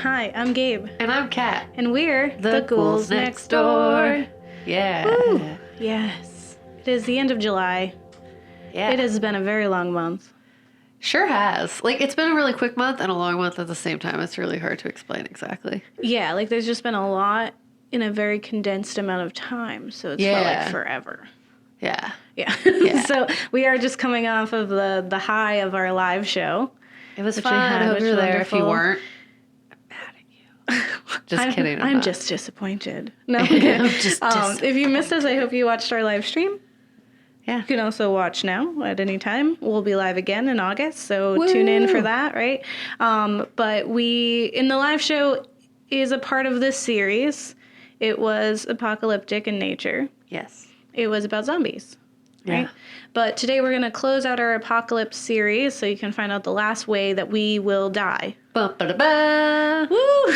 Hi, I'm Gabe. And I'm Kat. And we're the Ghouls Next Door. Yeah. Woo. Yes. It is the end of July. Yeah. It has been a very long month. Sure has. Like, it's been a really quick month and a long month at the same time. It's really hard to explain exactly. Yeah, like there's just been a lot in a very condensed amount of time. So it's felt like forever. Yeah. Yeah. Yeah. So we are just coming off of the high of our live show. It was fun. I hope you were there. If you weren't, I'm mad at you. Just kidding. I'm just disappointed. No, I'm kidding. I'm just disappointed. If you missed us, I hope you watched our live stream. Yeah. You can also watch now at any time. We'll be live again in August, so Woo! Tune in for that, right? But in the live show is a part of this series. It was apocalyptic in nature. Yes. It was about zombies, right? Yeah. But today we're going to close out our apocalypse series so you can find out the last way that we will die. Ba-ba-da-ba. Woo!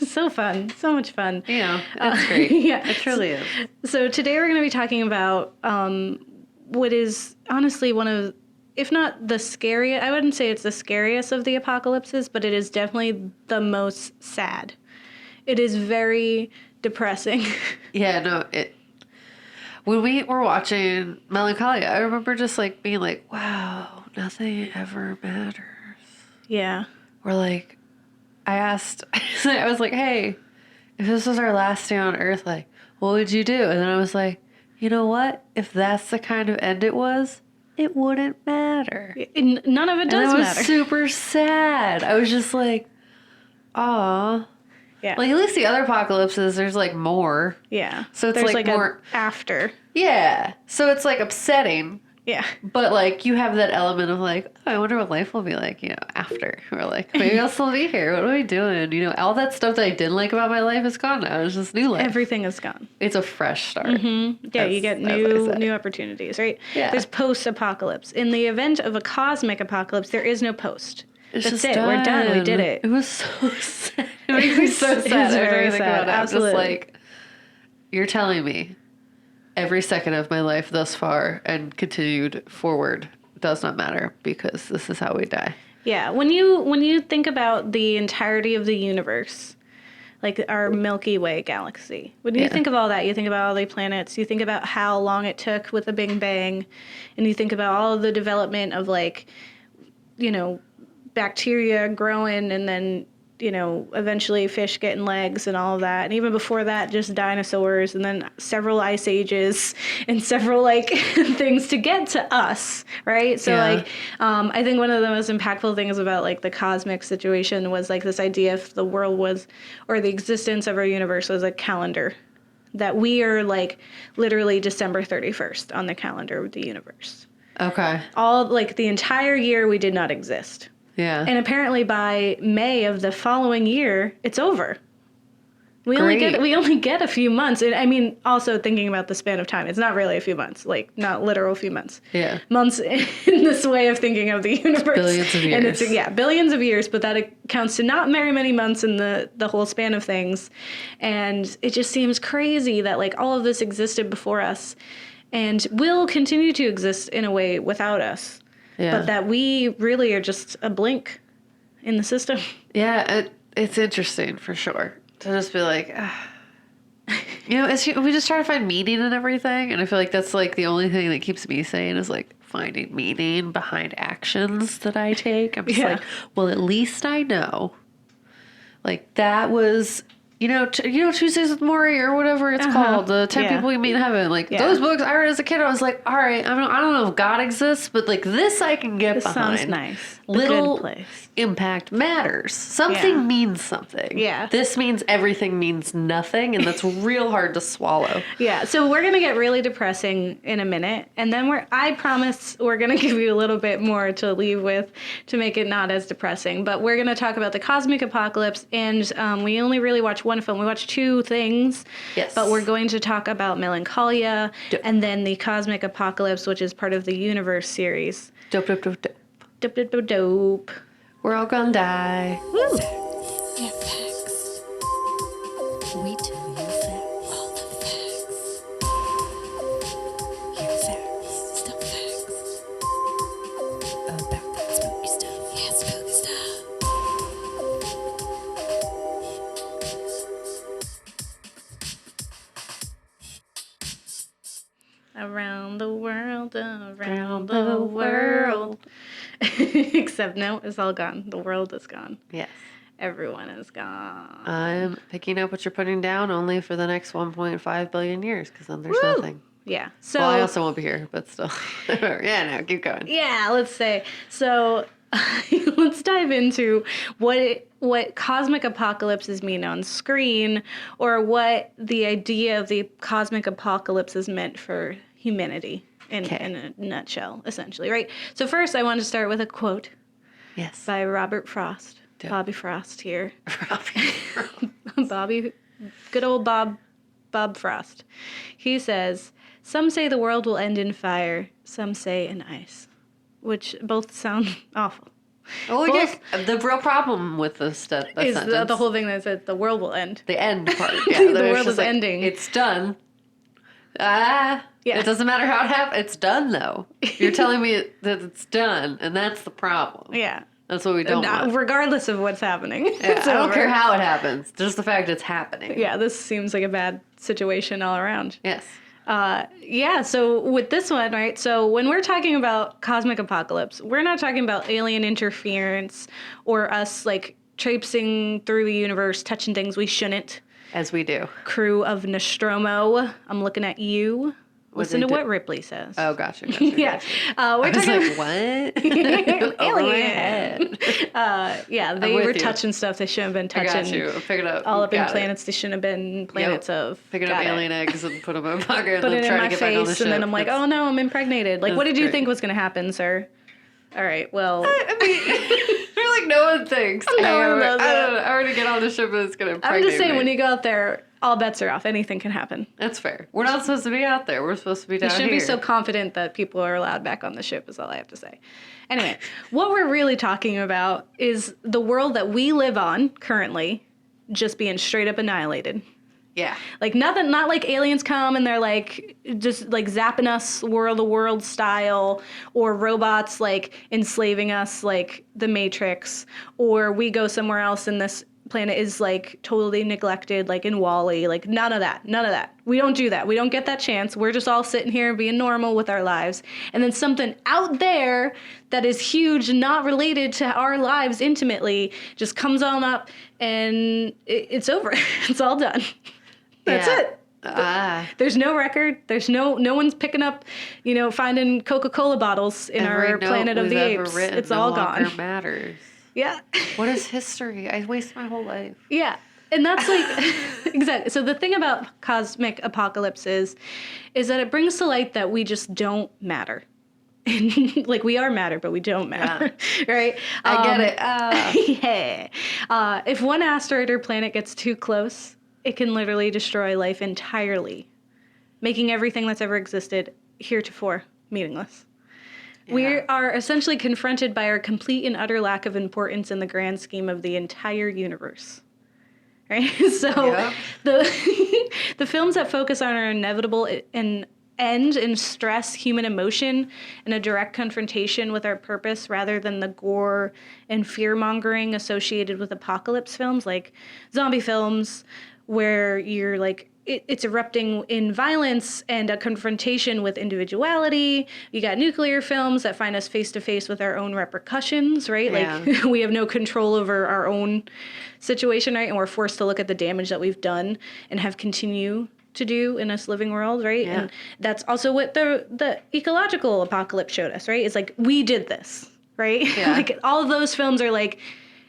So fun. So much fun. You know, it's great. Yeah. It truly is. So today we're going to be talking about what is honestly one of, if not the scariest, I wouldn't say it's the scariest of the apocalypses, but it is definitely the most sad. It is very depressing. Yeah, no, when we were watching Melancholia, I remember just like being like, wow, nothing ever matters. Yeah. Or like, I asked, I was like, hey, if this was our last day on Earth, like, what would you do? And then I was like, you know what? If that's the kind of end it was, it wouldn't matter. None of it does and matter. was super sad. I was just like, aw. Yeah. Like, at least the other apocalypses, there's like more. Yeah. So it's There's like more after. Yeah. So it's like upsetting. Yeah. But like you have that element of like, oh, I wonder what life will be like, after. Or like, maybe I'll still be here. What are we doing? All that stuff that I didn't like about my life is gone now. It's just new life. Everything is gone. It's a fresh start. Mm-hmm. Yeah, you get new opportunities, right? Yeah. There's post-apocalypse. In the event of a cosmic apocalypse, there is no post. It's That's just it. done. We're done. We did it. It was so sad. It makes me so sad. It's very sad. I'm Absolutely. just like, you're telling me every second of my life thus far and continued forward does not matter because this is how we die. Yeah. When you think about the entirety of the universe, like our Milky Way galaxy, when you think of all that, you think about all the planets, you think about how long it took with the Big Bang, and you think about all of the development of bacteria growing and then, eventually fish getting legs and all of that. And even before that, just dinosaurs and then several ice ages and several things to get to us. Right. So I think one of the most impactful things about the cosmic situation was this idea if the world was, or the existence of our universe was a calendar, that we are literally December 31st on the calendar of the universe. Okay. All the entire year we did not exist. Yeah. And apparently by May of the following year, it's over. We only get a few months. And I mean, also thinking about the span of time, it's not really a few months, not literal few months. Yeah. Months in this way of thinking of the universe. Billions of years. And billions of years, but that accounts to not very many months in the whole span of things. And it just seems crazy that all of this existed before us and will continue to exist in a way without us. Yeah. But that we really are just a blink in the system. Yeah, it's interesting for sure to just be like, we just try to find meaning in everything, and I feel like that's the only thing that keeps me sane is finding meaning behind actions that I take. I'm just well, at least I know, that was. Tuesdays with Maury or whatever it's called, the 10 people we meet in heaven. Those books I read as a kid, I was like, all right, I don't know if God exists, but this I can get behind. Sounds nice. Little good place. Impact matters. Something means something. Yeah. This means everything means nothing, and that's real hard to swallow. Yeah. So we're gonna get really depressing in a minute, and then I promise we're gonna give you a little bit more to leave with to make it not as depressing. But we're gonna talk about the cosmic apocalypse, and we only really watch one film. We watched two things. Yes. But we're going to talk about Melancholia, and then the cosmic apocalypse, which is part of the Universe series. Dope, dope, dope, dope. Dope, dope, dope, dope. We're all gonna die. Woo! Yeah, facts. We tell you facts. All the facts. Hear facts. Still facts. About that spooky stuff. Yeah, spooky stuff. Except no, it's all gone. The world is gone. Yes. Everyone is gone. I'm picking up what you're putting down only for the next 1.5 billion years, because then there's Woo! nothing. Yeah. So Well, I also won't be here, but still. Yeah, no, keep going. yeah, let's say. So let's dive into what cosmic apocalypses mean on screen, or what the idea of the cosmic apocalypse is meant for humanity in a nutshell, essentially, right? So first, I want to start with a quote Yes. by Robert Frost. Yeah. Bobby Frost here. Robbie. Bobby, good old Bob Frost. He says, "Some say the world will end in fire, some say in ice," which both sound awful. Oh, I guess the real problem with this stuff Is the whole thing that the world will end. the end part. Yeah, The there's world just is like, ending. It's done. Yeah. It doesn't matter how it happens. It's done, though. You're telling me that it's done, and that's the problem. Yeah. That's what we don't want. Regardless of what's happening. Yeah, I don't care how it happens. Just the fact it's happening. Yeah, this seems like a bad situation all around. Yes. Yeah, so with this one, right? So when we're talking about cosmic apocalypse, we're not talking about alien interference or us like traipsing through the universe, touching things we shouldn't. As we do. Crew of Nostromo, I'm looking at you. Listen to what Ripley says. Oh, gotcha. Yeah. We're I was talking like, what? Over my head. Yeah, they with were you. touching stuff they shouldn't have been I touching. got you. Pick it up. All up in Got it. planets they shouldn't have been planets of. Picking up alien eggs and put them in my pocket Put and it then in try my to get back on the face, ship. and then I'm like, oh no, I'm impregnated. Like, what That's did you great. think was going to happen, sir? All right, well, I mean, you're like, no one thinks. No one knows I that. don't know. I already get on the ship and it's going to impregnate I'm just saying, me. when you go out there, all bets are off. Anything can happen. That's fair. We're not supposed to be out there. We're supposed to be down You here. shouldn't be so confident that people are allowed back on the ship, is all I have to say. Anyway, what we're really talking about is the world that we live on currently just being straight up annihilated. Yeah. Like nothing, not like aliens come and they're like just like zapping us world style, or robots like enslaving us like the Matrix, or we go somewhere else and this planet is like totally neglected like in Wall-E. Like none of that. We don't do that. We don't get that chance. We're just all sitting here being normal with our lives. And then something out there that is huge, not related to our lives intimately, just comes on up and it's over. It's all done. That's it. There's no record. There's no one's picking up, finding Coca-Cola bottles in our Planet of the Apes. It's all gone. Matters. Yeah. What is history? I wasted my whole life. Yeah. And that's like, exactly. So the thing about cosmic apocalypse is that it brings to light that we just don't matter. Like we are matter, but we don't matter, right? I get it. Yeah. If one asteroid or planet gets too close, it can literally destroy life entirely, making everything that's ever existed heretofore meaningless. Yeah. We are essentially confronted by our complete and utter lack of importance in the grand scheme of the entire universe. Right? So the films that focus on our inevitable and end and stress human emotion in a direct confrontation with our purpose, rather than the gore and fear-mongering associated with apocalypse films like zombie films, where you're like, it's erupting in violence and a confrontation with individuality. You got nuclear films that find us face to face with our own repercussions, right? Yeah. Like we have no control over our own situation, right? And we're forced to look at the damage that we've done and have continue to do in this living world, right? Yeah. And that's also what the ecological apocalypse showed us, right? It's like, we did this, right? Yeah. Like all of those films are like,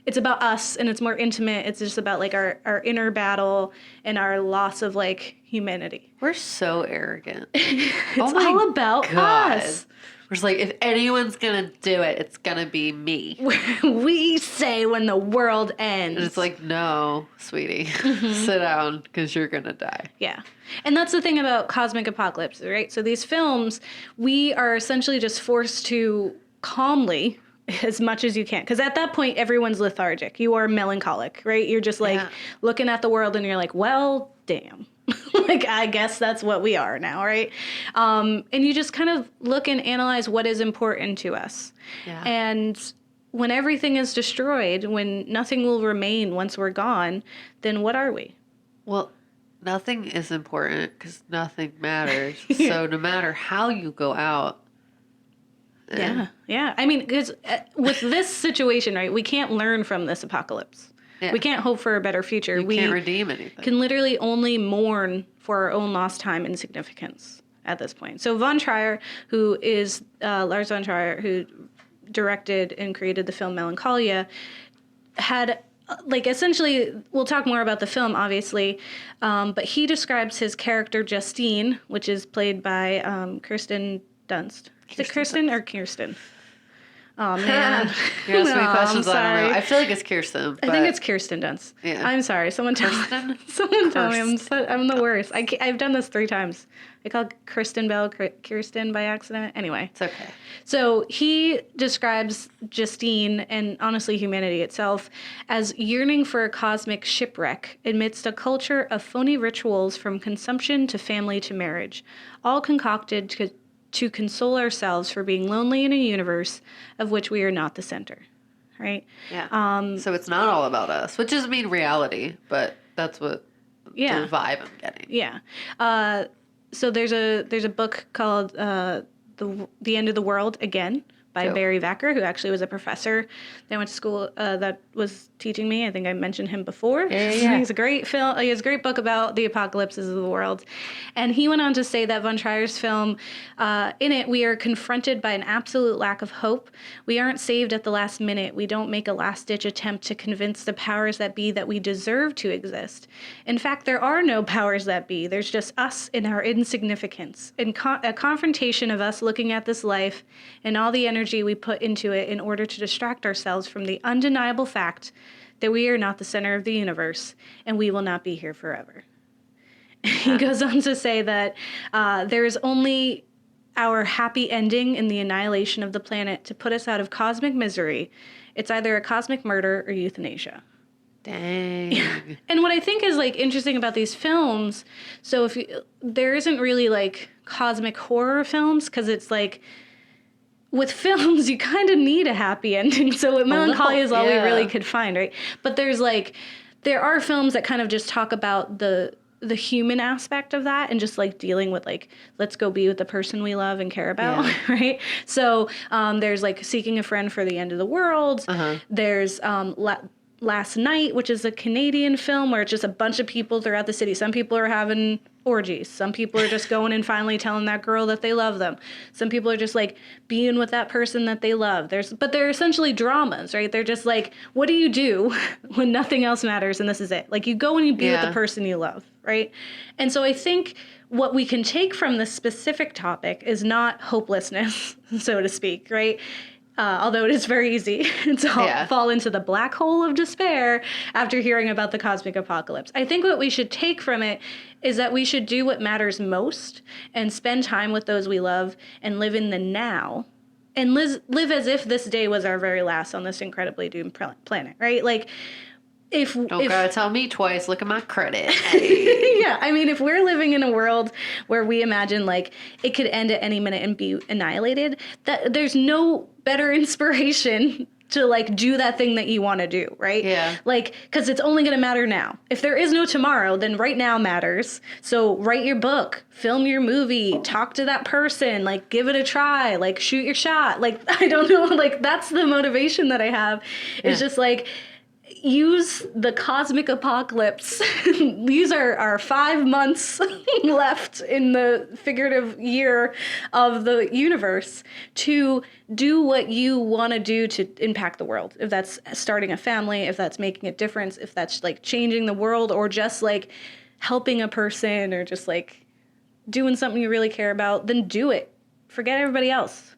it's about us and it's more intimate. It's just about like our inner battle and our loss of like humanity. We're so arrogant. It's all about us. We're just like, if anyone's gonna do it, it's gonna be me. We say when the world ends. And it's like, no, sweetie, sit down because you're gonna die. Yeah. And that's the thing about cosmic apocalypse, right? So these films, we are essentially just forced to calmly, as much as you can, because at that point everyone's lethargic. You are melancholic, right? You're just like looking at the world and you're like, well, damn. Like, I guess that's what we are now, right? And you just kind of look and analyze what is important to us. Yeah. And when everything is destroyed, when nothing will remain once we're gone, then what are we? Well, nothing is important because nothing matters. So no matter how you go out, Yeah. Yeah. I mean, because with this situation, right, we can't learn from this apocalypse. Yeah. We can't hope for a better future. You can't redeem anything. Can literally only mourn for our own lost time and significance at this point. So Von Trier, who is Lars von Trier, who directed and created the film Melancholia, had essentially, we'll talk more about the film, obviously, but he describes his character Justine, which is played by Kirsten Dunst. Is it Kirsten or Kirsten? Oh, man. You're asking me No, questions I'm I don't know. sorry. I feel like it's Kirsten. I think it's Kirsten Dunst. Yeah. I'm sorry. Someone tell me. I'm the worst. I've done this 3 times. I called Kristen Bell Kirsten by accident. Anyway. It's okay. So he describes Justine and honestly humanity itself as yearning for a cosmic shipwreck amidst a culture of phony rituals from consumption to family to marriage, all concocted to console ourselves for being lonely in a universe of which we are not the center. Right? Yeah. So it's not all about us, which doesn't mean reality, but that's what the vibe I'm getting. Yeah. So there's a book called The End of the World Again by Barry Vacker, who actually was a professor that I went to school that was teaching me. I think I mentioned him before. Yeah. He's a great film. He has a great book about the apocalypses of the world. And he went on to say that Von Trier's film, in it, we are confronted by an absolute lack of hope. We aren't saved at the last minute. We don't make a last-ditch attempt to convince the powers that be that we deserve to exist. In fact, there are no powers that be. There's just us in our insignificance. And a confrontation of us looking at this life and all the energy we put into it in order to distract ourselves from the undeniable fact that we are not the center of the universe and we will not be here forever. He goes on to say that there is only our happy ending in the annihilation of the planet to put us out of cosmic misery. It's either a cosmic murder or euthanasia. Dang. And what I think is interesting about these films, so there isn't really cosmic horror films, because it's with films, you kind of need a happy ending. So Melancholia is all we really could find, right? But there are films that kind of just talk about the human aspect of that and just dealing with let's go be with the person we love and care about, right? So there's Seeking a Friend for the End of the World. Uh-huh. There's Last Night, which is a Canadian film where it's just a bunch of people throughout the city. Some people are having orgies. Some people are just going and finally telling that girl that they love them. Some people are just being with that person that they love. But they're essentially dramas, right? They're just what do you do when nothing else matters and this is it? You go and you be with the person you love, right? And so I think what we can take from this specific topic is not hopelessness, so to speak, right? Although it is very easy to fall into the black hole of despair after hearing about the cosmic apocalypse. I think what we should take from it is that we should do what matters most and spend time with those we love and live in the now and live as if this day was our very last on this incredibly doomed planet, right? Don't gotta tell me twice. Look at my credit. Yeah, I mean, if we're living in a world where we imagine it could end at any minute and be annihilated, that there's no better inspiration to do that thing that you want to do, right? Yeah. Because it's only going to matter now. If there is no tomorrow, then right now matters. So write your book, film your movie, talk to that person, give it a try, shoot your shot. I don't know, that's the motivation that I have. It's just use the cosmic apocalypse. These are our 5 months left in the figurative year of the universe to do what you want to do to impact the world. If that's starting a family, if that's making a difference, if that's changing the world, or just helping a person, or just doing something you really care about, then do it. Forget everybody else.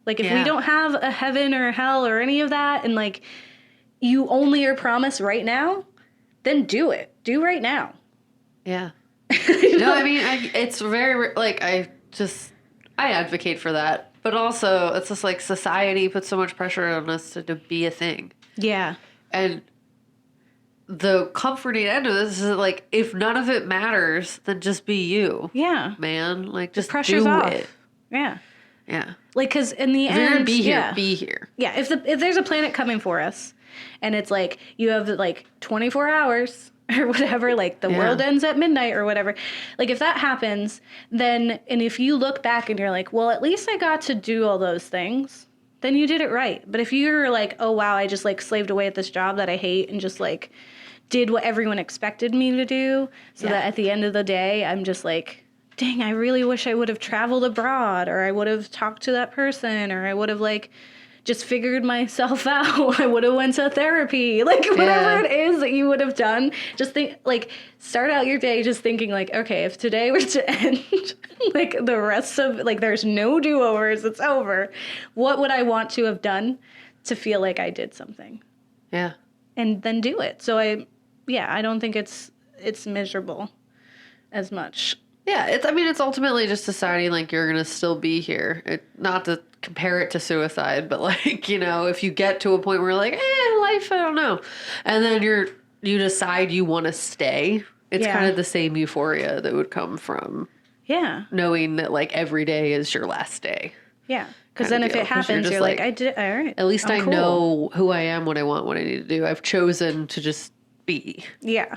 If we don't have a heaven or a hell or any of that, and you only are promised right now, then do it. Do right now. Yeah. No, I mean, it's very, I advocate for that. But also, it's just society puts so much pressure on us to be a thing. Yeah. And the comforting end of this is if none of it matters, then just be you. Yeah. Man. Just the pressure's do off. it. Yeah. Yeah. Because in the if you're end, gonna be here, be here. Yeah. If there's a planet coming for us, and it's you have 24 hours or whatever, like the world ends at midnight or whatever. Like if that happens, then, and if you look back and you're like, well, at least I got to do all those things, then you did it right. But if you're like, oh wow, I just like slaved away at this job that I hate and just like did what everyone expected me to do, so that at the end of the day, I'm just like, dang, I really wish I would have traveled abroad, or I would have talked to that person, or I would have like just figured myself out. I would have went to therapy, like whatever it is that you would have done. Just think, like, start out your day just thinking like, okay, if today were to end, like the rest of, like, there's no do-overs, it's over. What would I want to have done to feel like I did something? Yeah. And then do it. So I don't think it's miserable as much. Yeah, it's ultimately just deciding like you're gonna still be here. Not to compare it to suicide, but like, you know, if you get to a point where you're like, life, I don't know, and then you decide you want to stay. It's kind of the same euphoria that would come from knowing that like every day is your last day. Yeah, because then if it happens, you're like, I did all right. At least I know who I am, what I want, what I need to do. I've chosen to just be. Yeah,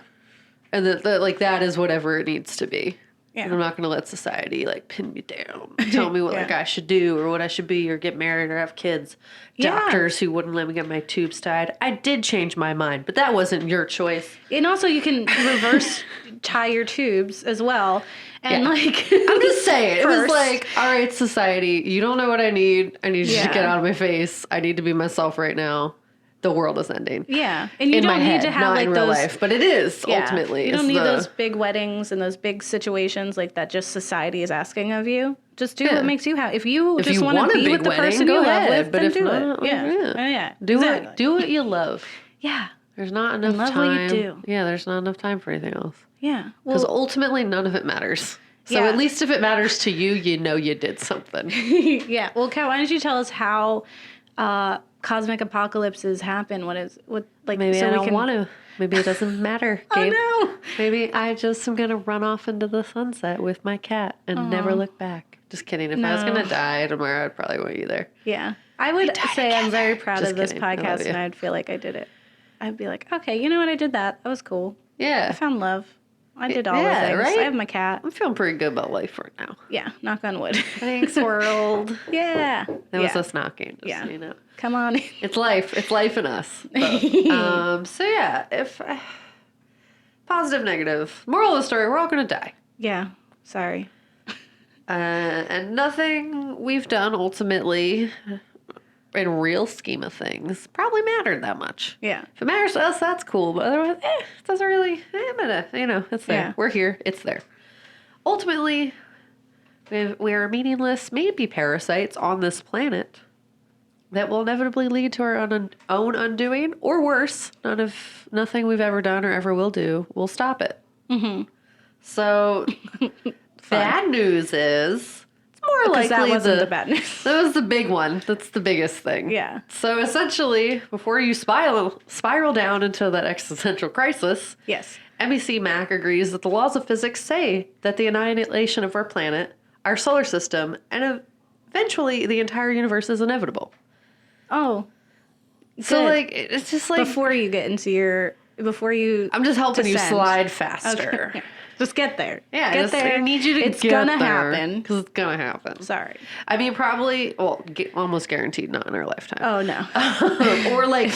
and that like that is whatever it needs to be. Yeah. And I'm not going to let society, like, pin me down. Tell me what, like, I should do or what I should be or get married or have kids. Doctors who wouldn't let me get my tubes tied. I did change my mind, but that wasn't your choice. And also you can reverse tie your tubes as well. And, like... I'm just saying. It was like, all right, society, you don't know what I need. I need you to get out of my face. I need to be myself right now. The world is ending. Yeah. And you don't need to have like those life, but it is ultimately. You don't need those big weddings and those big situations like that just society is asking of you. Just do what makes you happy. If you just want to be with the person you love with, then do it. Yeah. Do it. Do what you love. Yeah. There's not enough time. Love what you do. Yeah, there's not enough time for anything else. Yeah. Because ultimately none of it matters. So at least if it matters to you, you know you did something. Yeah. Well, Kat, why don't you tell us how cosmic apocalypses happen? Maybe so I don't want to. Maybe it doesn't matter, Gabe. Oh no. Maybe I just am gonna run off into the sunset with my cat and never look back. Just kidding. If I was gonna die tomorrow, I'd probably want you there. Yeah. I would say I'm very proud of this podcast, and I'd feel like I did it. I'd be like, okay, you know what? I did that. That was cool. Yeah. I found love. I did all the things. Right? I have my cat. I'm feeling pretty good about life right now. Yeah. Knock on wood. Thanks, world. Yeah. That was us knocking. Just, so you know. Come on. It's life. It's life in us. So yeah, if positive, negative, moral of the story, we're all going to die. Yeah. Sorry. And nothing we've done ultimately in real scheme of things probably mattered that much. Yeah. If it matters to us, that's cool. But otherwise, it doesn't really, it's there. Yeah. We're here. It's there. Ultimately, we are meaningless, maybe parasites on this planet that will inevitably lead to our own undoing, or worse, nothing we've ever done or ever will do will stop it. Mm-hmm. So, bad news is... More likely that wasn't the bad news. That was the big one. That's the biggest thing. Yeah. So essentially, before you spiral down into that existential crisis, yes, MEC Mac agrees that the laws of physics say that the annihilation of our planet, our solar system, and eventually the entire universe is inevitable. Oh. So like it's just like before you get into I'm just helping you slide faster. Okay. Just get there. Yeah, get there. I need you to get there. It's gonna happen. Because it's gonna happen. Sorry. I mean, probably, almost guaranteed not in our lifetime. Oh, no. Or like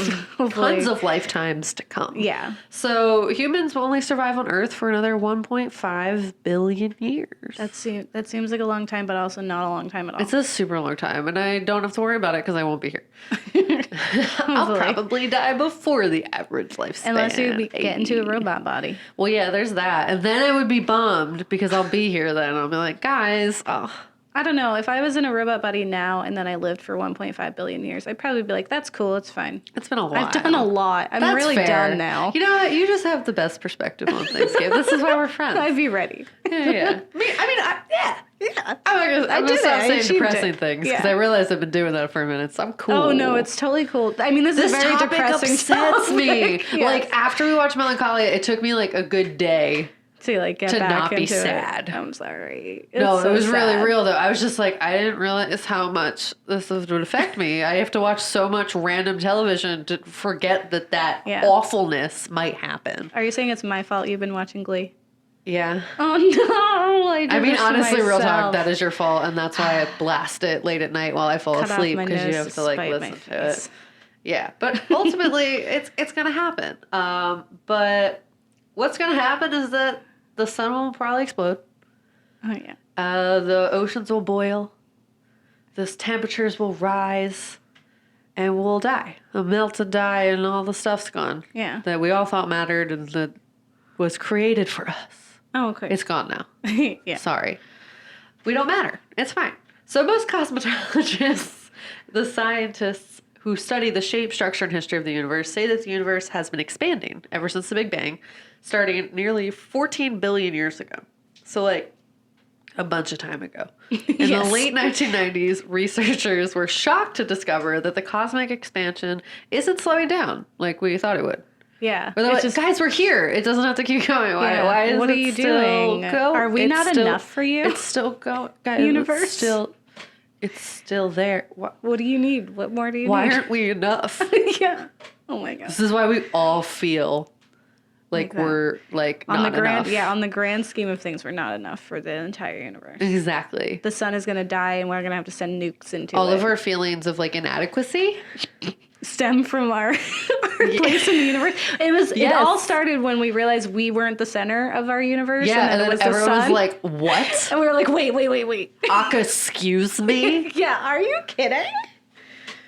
tons of lifetimes to come. Yeah. So humans will only survive on Earth for another 1.5 billion years. That seems like a long time, but also not a long time at all. It's a super long time, and I don't have to worry about it because I won't be here. I'll probably die before the average lifespan. Unless you get into a robot body. Well, yeah, there's that. And then I would be bummed because I'll be here then. I'll be like, guys, I don't know. If I was in a robot body now and then I lived for 1.5 billion years, I'd probably be like, that's cool. It's fine. It's been a lot. I've done a lot. I'm really done now. You know what? You just have the best perspective on things, Gabe. This is why we're friends. I'd be ready. Yeah. I'm going to stop saying depressing things because I realize I've been doing that for a minute. So I'm cool. Oh, no, it's totally cool. I mean, this is very depressing stuff. Me. Yes. Like, after we watched Melancholia, it took me like a good day To like get to back not be into sad. it. I'm sorry. No, It's so it was really sad. real though. I was just like, I didn't realize how much this would affect me. I have to watch so much random television to forget that Yeah. awfulness might happen. Are you saying it's my fault you've been watching Glee? Yeah. Oh no! I mean, this to honestly, real talk, myself. that is your fault, and that's why I blast it late at night while I fall Cut off asleep my because you nose have to like spite my listen to it. face. Yeah, but ultimately, it's gonna happen. But what's gonna happen is that the sun will probably explode. Oh yeah. The oceans will boil. The temperatures will rise, and we'll die. We'll melt and die, and all the stuff's gone. Yeah. That we all thought mattered and that was created for us. Oh okay. It's gone now. yeah. Sorry. We don't matter. It's fine. So most cosmologists, the scientists who study the shape, structure, and history of the universe, say that the universe has been expanding ever since the Big Bang, starting nearly 14 billion years ago. So like a bunch of time ago. In the late 1990s, researchers were shocked to discover that the cosmic expansion isn't slowing down like we thought it would. Yeah. Or they're like, guys, we're here. It doesn't have to keep going. Yeah. Why is What are it you still doing? Go? Are we It's not still- enough for you? It's still going. Guys, Universe? It's still there. What do you need? What more do you Why need? aren't we enough? yeah. Oh my god. This is why we all feel like that. we're like On not the grand, enough. yeah, on the grand scheme of things, we're not enough for the entire universe. Exactly. The sun is gonna die, and we're gonna have to send nukes into All it. of our feelings of like inadequacy. Stem from our place in the universe. It Yes. all started when we realized we weren't the center of our universe. Yeah, and and then it was the everyone was sun. like, "What? And we were like, wait. Excuse me." Yeah, are you kidding?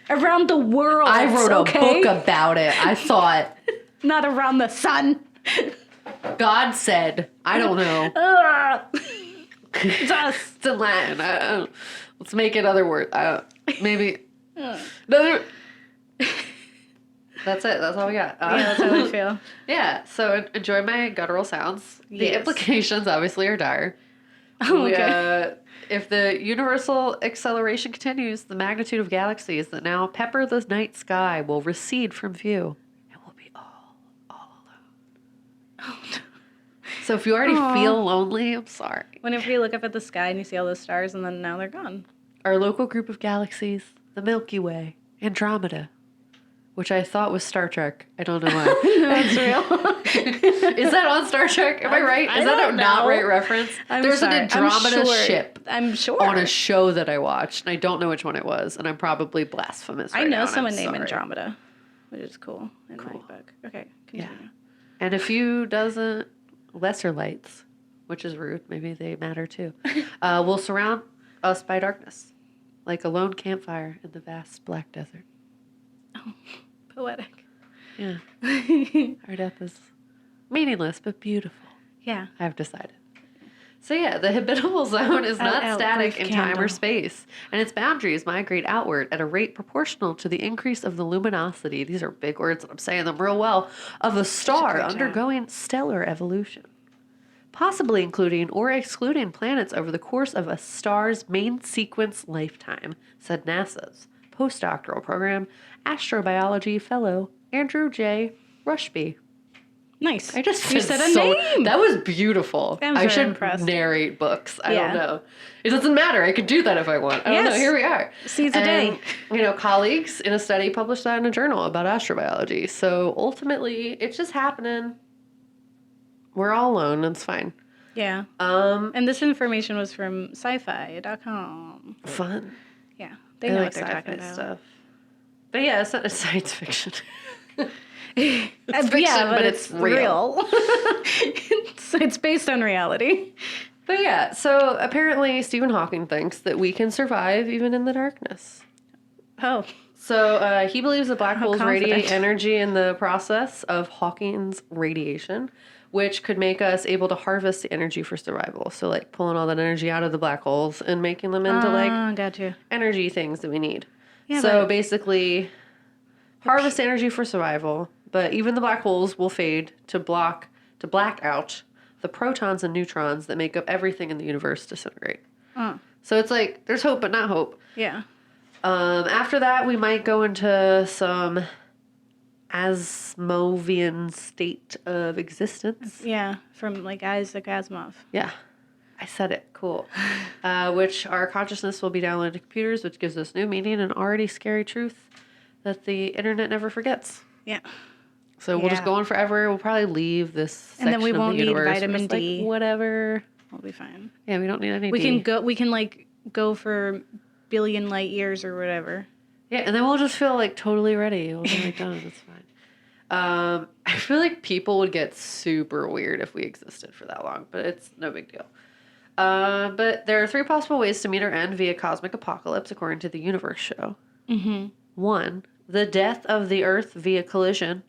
Around the world. I wrote okay? a book about it. I thought Not around the sun. God said, I don't know. Ugh. It's us. It's in Latin. Let's make it other words. Maybe. Another. That's it. That's all we got. Yeah, that's how I feel. Yeah. So enjoy my guttural sounds. The Yes. implications obviously are dire. Oh, okay. If the universal acceleration continues, the magnitude of galaxies that now pepper the night sky will recede from view. It will be all alone. So if you already feel lonely, I'm sorry. Whenever you look up at the sky and you see all those stars, and then now they're gone. Our local group of galaxies, the Milky Way, Andromeda, which I thought was Star Trek. I don't know why. That's real. Is that on Star Trek? Am I right? I Is that a don't not know. right reference? I'm There's sorry. an Andromeda I'm sure. ship I'm sure. on a show that I watched, and I don't know which one it was, and I'm probably blasphemous right I know now, and someone I'm named sorry. Andromeda, which is cool in my book. Okay, continue. Yeah. And a few dozen lesser lights, which is rude, maybe they matter too, will surround us by darkness, like a lone campfire in the vast black desert. Poetic. Yeah. Our death is meaningless but beautiful, Yeah. I've decided. So yeah, the habitable zone is not Out, static brief in time or candle. space, and its boundaries migrate outward at a rate proportional to the increase of the luminosity, these are big words and I'm saying them real well, of a star great job. undergoing stellar evolution, possibly including or excluding planets over the course of a star's main sequence lifetime, said NASA's postdoctoral program astrobiology fellow Andrew J. Rushby. Nice. I just you said said a name. That was beautiful. I'm I very should impressed. narrate books. I Yeah. don't know. It doesn't matter. I could do that if I want. I don't know. Yes. Here we are. Seeds a day. Colleagues in a study published that in a journal about astrobiology. So ultimately, it's just happening. We're all alone. It's fine. Yeah. And this information was from sci-fi.com. Fun. Yeah. They I know like what they're sci-fi talking about. stuff. But yeah, it's not science fiction. It's fiction, yeah, but but it's it's real. it's based on reality. But yeah, so apparently Stephen Hawking thinks that we can survive even in the darkness. Oh. So he believes that black How holes radiate confident. energy in the process of Hawking's radiation, which could make us able to harvest the energy for survival. So like pulling all that energy out of the black holes and making them into like got you. energy things that we need. Yeah, so but- basically harvest energy for survival, but even the black holes will fade to black out the protons and neutrons that make up everything in the universe disintegrate. So it's like there's hope but not hope. Yeah. After that, we might go into some Asimovian state of existence. Yeah, from like Isaac Asimov. Yeah. I said it. Cool. Which our consciousness will be downloaded to computers, which gives us new meaning and already scary truth that the internet never forgets. Yeah. So we'll just Yeah. go on forever. We'll probably leave this section And then we of won't the need universe. We're vitamin just like, D. whatever. We'll be fine. Yeah, we don't need any We D. can like go for billion light years or whatever. Yeah, and then we'll just feel like totally ready. We'll be like, done. It's fine. I feel like people would get super weird if we existed for that long, but it's no big deal. But there are 3 possible ways to meet our end via cosmic apocalypse, according to the Universe Show. Mm-hmm. 1, the death of the Earth via collision.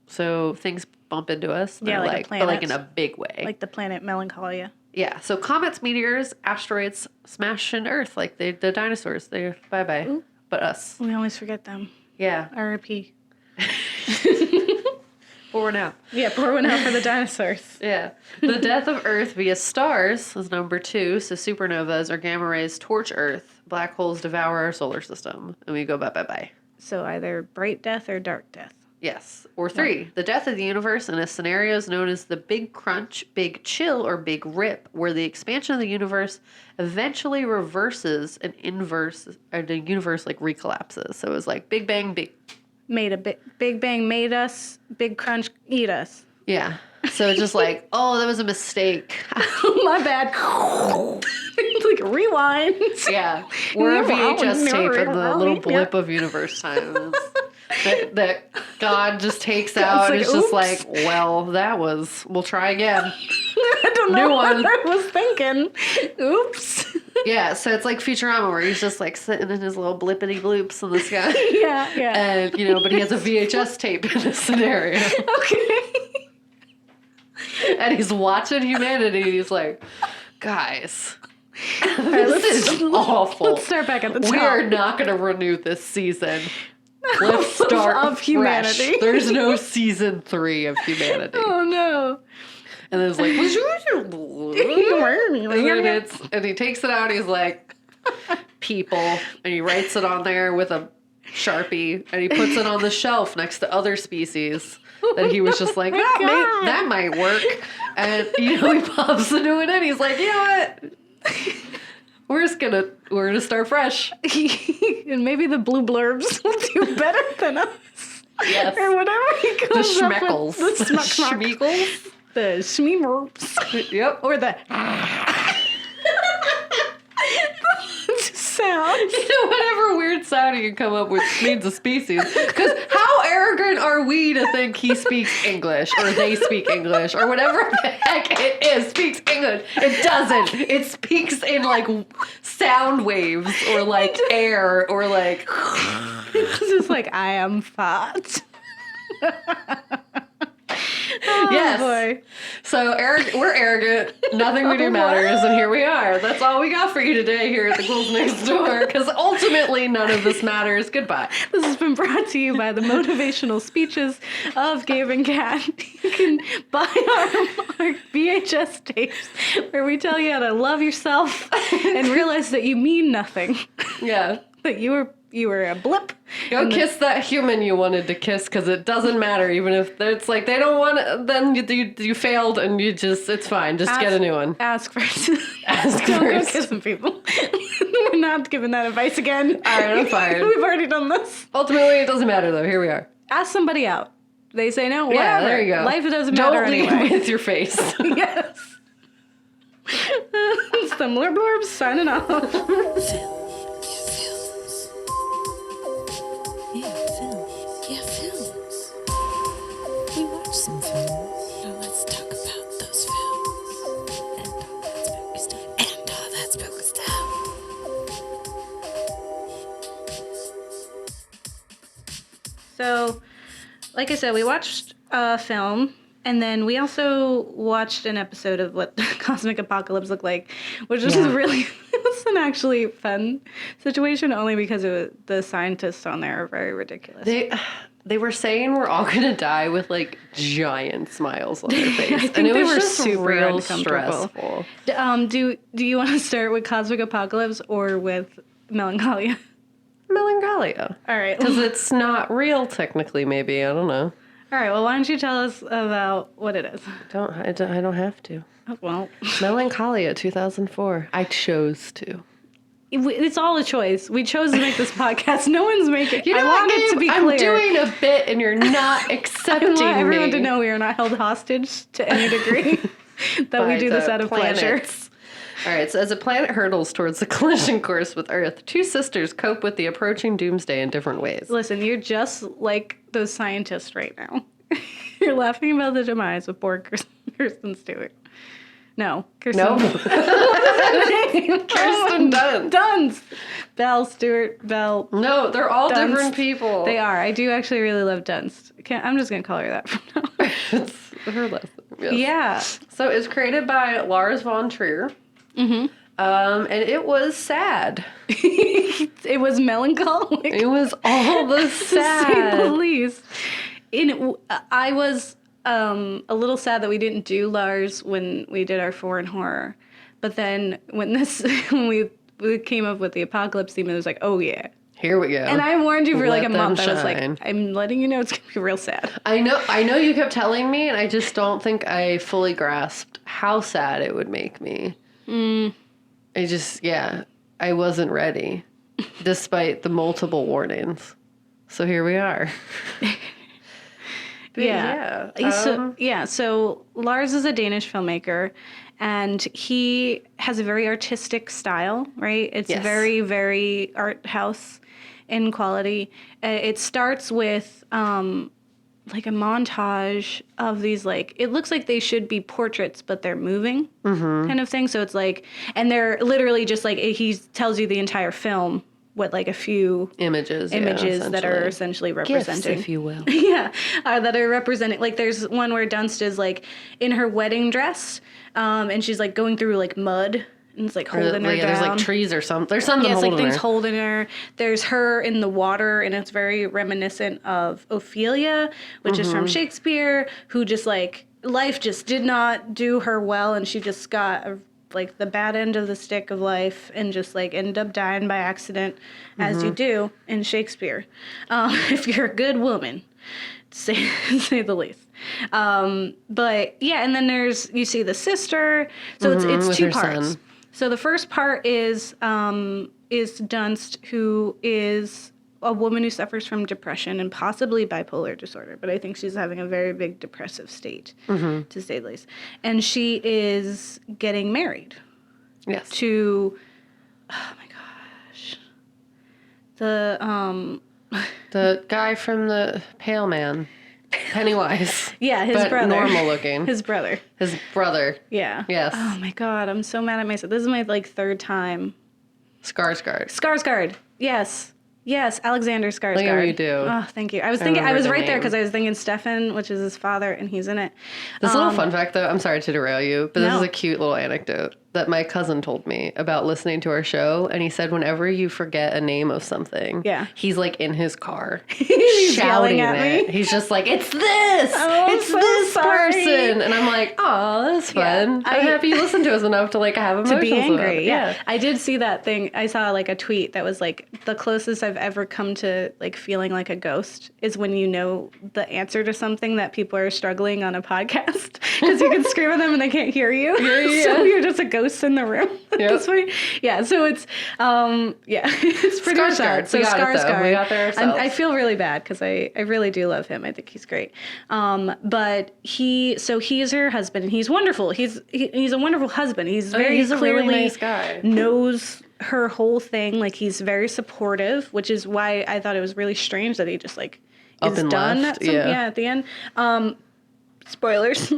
So things bump into us. Yeah, like but like in planets. a big way. Like the planet Melancholia. Yeah, so comets, meteors, asteroids smash into Earth like the dinosaurs. They're bye-bye. Ooh. But us. We always forget them. Yeah. R.I.P. Pour out. Yeah, pour one out for the dinosaurs. Yeah. The death of Earth via stars is number 2. So supernovas or gamma rays torch Earth. Black holes devour our solar system. And we go bye-bye-bye. So either bright death or dark death. Yes. Or 3, the death of the universe in a scenario is known as the Big Crunch, Big Chill, or Big Rip, where the expansion of the universe eventually reverses an inverse, or the universe like recollapses. So it was like Big Bang, Big... Made a big bang made us, big crunch eat us. Yeah. So it's just like, oh, that was a mistake. My bad. Like rewind. Yeah. We're a VHS tape in the little blip of universe time. That God just takes out. like, It's just oops. like, well, we'll try again. I don't know New what one. I was thinking. Oops. Yeah, so it's like Futurama where he's just like sitting in his little blippity bloops in the sky. Yeah, yeah. And, but he has a VHS tape in this scenario. Okay. And he's watching humanity and he's like, guys, let's- this is awful. Let's start back at the top. We are not going to renew this season. Let's start Of fresh. humanity. There's no season 3 of humanity. Oh no. And then it's like, and he takes it out. He's like, people, and he writes it on there with a Sharpie, and he puts it on the shelf next to other species that he was just like, that might work. And he pops into it, and he's like, you know what? We're gonna start fresh. And maybe the blue blurbs will do better than us. Yes. Or whatever he The comes up schmeckles. with. The Schmeekles. The schmeemorps. Yep. Or the sound. Whatever weird sound you can come up with means a species. Because how arrogant are we to think he speaks English or they speak English or whatever the heck it is speaks English? It doesn't. It speaks in like sound waves or like air or like. It's just like, I am fat. Oh, Yes. boy. So we're arrogant. Nothing we do matters, and here we are. That's all we got for you today here at the Ghouls Next Door. Because ultimately, none of this matters. Goodbye. This has been brought to you by the motivational speeches of Gabe and Kat. You can buy our VHS tapes where we tell you how to love yourself and realize that you mean nothing. Yeah. That you were a blip. Go kiss that human you wanted to kiss, because it doesn't matter. Even if it's like they don't want it, then you failed, and it's fine. Just get a new one. Ask first. Ask Don't go first. kissing people. We're not giving that advice again. All right, I'm fired. We've already done this. Ultimately, it doesn't matter though. Here we are. Ask somebody out. They say no. Whatever. Yeah, there you go. Life doesn't matter Don't leave anyway. with your face. Yes. Similar blurbs signing off. Films. We watched some films. Now let's talk about those films. And all that spooky stuff. So, like I said, we watched a film, and then we also watched an episode of what the Cosmic Apocalypse looked like, which was really, it was an actually fun situation, only because the scientists on there are very ridiculous. They were saying we're all gonna die with like giant smiles on their face, I think and it they was were just super real uncomfortable. stressful. Do you want to start with Cosmic Apocalypse or with Melancholia? Melancholia. All right. Because it's not real, technically, maybe. I don't know. All right. Well, why don't you tell us about what it is? I don't have to. Oh, well, Melancholia 2004. I chose to. it's all a choice. We chose to make this podcast. No one's making. You know I what, want it to Gabe? be I'm clear. doing a bit and you're not I accepting want everyone me. to know we are not held hostage to any degree. That we By do this the out of pleasure. planets. All right, so as a planet hurdles towards the collision course with Earth, two sisters cope with the approaching doomsday in different ways. Listen, you're just like those scientists right now. You're laughing about the demise of poor Kirsten Stewart. No, Kirsten. No. Kirsten Dunst. Dunst. Belle Stewart. Belle. No, they're all Dunst. different people. They are. I do actually really love Dunst. I'm just gonna call her that from now on. It's her last name. Yes. Yeah. So it's created by Lars von Trier. Mm-hmm. And it was sad. It was melancholic. It was all the To say sad. the least. I was a little sad that we didn't do Lars when we did our foreign horror, but then when we came up with the apocalypse theme, it was like, oh yeah. Here we go. And I warned you for like a Let them month. I was like, shine. I'm letting you know it's gonna be real sad. I know you kept telling me, and I just don't think I fully grasped how sad it would make me. I wasn't ready, despite the multiple warnings. So here we are. But So Lars is a Danish filmmaker, and he has a very artistic style, right? It's Yes. very, very art house in quality. It starts with like a montage of these, like, it looks like they should be portraits, but they're moving kind of thing. So it's like, and they're literally just like, he tells you the entire film with like a few images that are essentially representing, gifts, if you will. that are representing, like there's one where Dunst is like in her wedding dress, and she's like going through like mud and it's like holding her down. There's like trees or something. There's something it's holding like things her. holding her. There's her in the water, and it's very reminiscent of Ophelia, which is from Shakespeare, who just like life just did not do her well, and she just got like the bad end of the stick of life and just like ended up dying by accident, as you do in Shakespeare, if you're a good woman, to say the least. But yeah, and then you see the sister, so it's with two her parts. son. So the first part is Dunst, who is a woman who suffers from depression and possibly bipolar disorder, but I think she's having a very big depressive state, to say the least. And she is getting married Yes. to, oh my gosh, The guy from the Pale Man. Pennywise. yeah, his but brother. normal looking. His brother. His brother. Yeah. Yes. Oh my God, I'm so mad at myself. This is my like third time. Skarsgård. Skarsgård. Yes. Yes, Alexander Skarsgård. Look at what you do. Oh, thank you. I was remember the right there name. because I was thinking Stefan, which is his father, and he's in it. This little fun fact, though, I'm sorry to derail you, but this No. is a cute little anecdote that my cousin told me about listening to our show. And he said, whenever you forget a name of something, Yeah. he's like in his car He's shouting yelling at it. me. He's just like, it's this! Oh, I'm it's so this sorry. person! And I'm like, oh, that's Yeah, fun. I'm happy you listened to us enough to like have emotions To be about angry. it. Yeah. I did see that thing. I saw like a tweet that was like, the closest I've ever come to like feeling like a ghost is when you know the answer to something that people are struggling on a podcast, because you can scream at them and they can't hear you. Yeah. So you're just a ghost in the room. Yep. That's funny. Yeah. So it's it's pretty Skarsgård. sad. So We got it, though. Skarsgård. We got there ourselves. I feel really bad because I really do love him. I think he's great. But he is her husband, and he's wonderful. He's a wonderful husband. He's very he's a really clearly nice guy. knows her whole thing. Like, he's very supportive, which is why I thought it was really strange that he just like Up is and done left, at the end. Spoilers.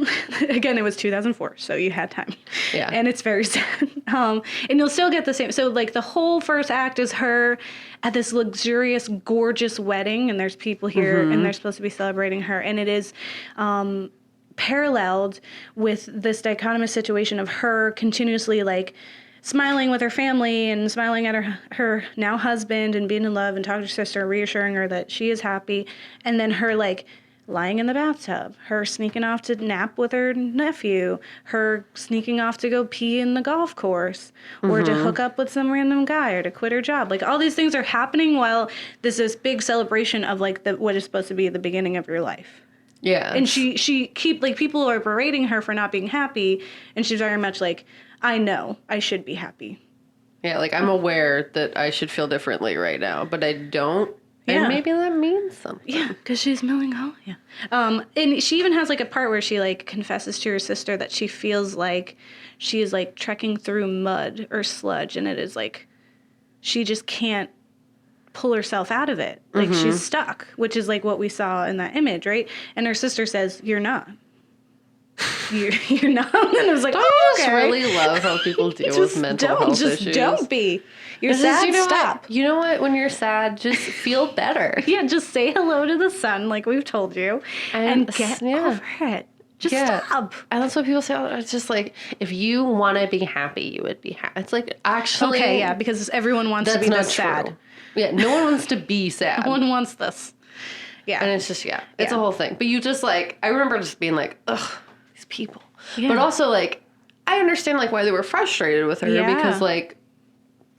Again, it was 2004, so you had time. Yeah. And it's very sad. And you'll still get the same. So, like, the whole first act is her at this luxurious, gorgeous wedding, and there's people here, and they're supposed to be celebrating her. And it is paralleled with this dichotomous situation of her continuously, like, smiling with her family and smiling at her now husband and being in love and talking to her sister, reassuring her that she is happy. And then her, like, lying in the bathtub, her sneaking off to nap with her nephew, her sneaking off to go pee in the golf course, or to hook up with some random guy, or to quit her job. Like, all these things are happening while there's this big celebration of, like, what is supposed to be the beginning of your life. Yeah. And she people are berating her for not being happy, and she's very much like, I know I should be happy. Yeah, like, I'm aware that I should feel differently right now, but I don't. Yeah. And maybe that means something. Yeah, because she's melancholia. And she even has, like, a part where she, like, confesses to her sister that she feels like she is, like, trekking through mud or sludge, and it is, like, she just can't pull herself out of it. Like, she's stuck, which is, like, what we saw in that image, right? And her sister says, you're not. You're not. And I was like, I okay. just really love how people deal with mental health issues. Don't be. You're sad, stop. You know what? When you're sad, just feel better. Yeah, just say hello to the sun, like we've told you, and get over it. Just stop. And that's what people say. It's just like, if you want to be happy, you would be happy. It's like, actually. Okay, yeah, because everyone wants to be not this sad. Yeah, no one wants to be sad. No one wants this. Yeah. And it's just, it's a whole thing. But you just, like, I remember just being like, ugh, these people. Yeah. But also, like, I understand, like, why they were frustrated with her. Yeah. Because, like,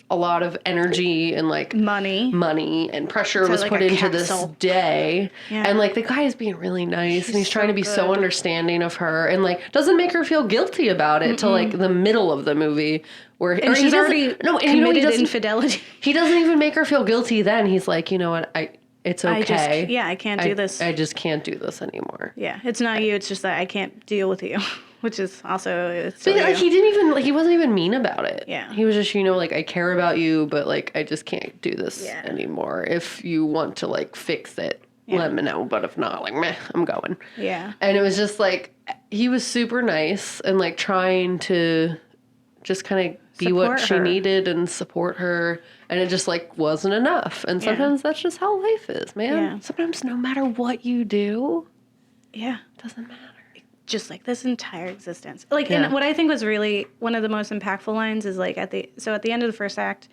a lot of energy and, like, money and pressure was, like, put into this day. Yeah. And, like, the guy is being really nice, and he's trying to be so understanding of her, and, like, doesn't make her feel guilty about it till, like, the middle of the movie, where she's already committed infidelity. He doesn't even make her feel guilty then. He's like, you know what, it's okay. I can't do this. I just can't do this anymore. Yeah, it's not you. It's just that I can't deal with you, which is also. But like, he didn't even he wasn't even mean about it. Yeah, he was just, like, I care about you, but, like, I just can't do this anymore. If you want to, like, fix it, let me know. But if not, like, meh, I'm going. Yeah, and it was just like, he was super nice and, like, trying to just kind of be what she needed and support her, and it just, like, wasn't enough. And sometimes that's just how life is, man. Yeah. Sometimes no matter what you do, it doesn't matter. Just like this entire existence. Like, and what I think was really one of the most impactful lines is, like, at the end of the first act,